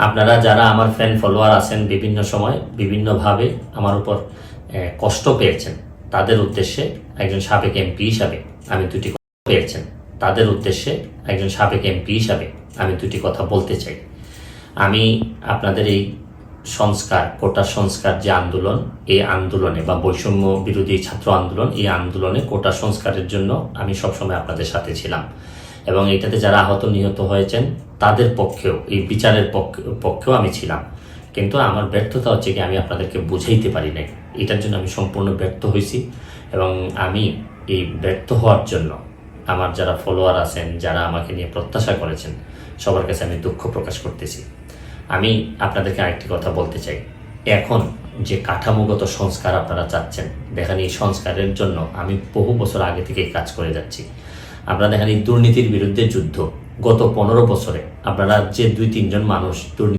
আপনারা যারা আমার ফ্যান ফলোয়ার আছেন বিভিন্ন সময় বিভিন্নভাবে আমার উপর কষ্ট পেয়েছেন, তাদের উদ্দেশ্যে একজন সাবেক এমপি হিসাবে আমি দুটি কথা পেয়েছেন তাদের উদ্দেশ্যে একজন সাবেক এমপি হিসাবে আমি দুটি কথা বলতে চাই। আমি আপনাদের এই সংস্কার, কোটা সংস্কার যে আন্দোলন, এই আন্দোলনে বা বৈষম্য বিরোধী ছাত্র আন্দোলন, এই আন্দোলনে কোটা সংস্কারের জন্য আমি সবসময় আপনাদের সাথে ছিলাম এবং এটাতে যারা আহত নিহত হয়েছেন তাদের পক্ষেও, এই বিচারের পক্ষেও আমি ছিলাম। কিন্তু আমার ব্যর্থতা হচ্ছে কি, আমি আপনাদেরকে বুঝাইতে পারি নাই। এটার জন্য আমি সম্পূর্ণ ব্যর্থ হয়েছি এবং আমি এই ব্যর্থ হওয়ার জন্য আমার যারা ফলোয়ার আছেন, যারা আমাকে নিয়ে প্রত্যাশা করেছেন, সবার কাছে আমি দুঃখ প্রকাশ করতেছি। আমি আপনাদেরকে আরেকটি কথা বলতে চাই। এখন যে কাঠামোগত সংস্কার আপনারা চাচ্ছেন, দেখেন এই সংস্কারের জন্য আমি বহু বছর আগে থেকেই কাজ করে যাচ্ছি। আপনারা দেখেন এই দুর্নীতির বিরুদ্ধে যুদ্ধ গত 15 বছরে আপনারা যে 2-3 জন মানুষ দুর্নীতি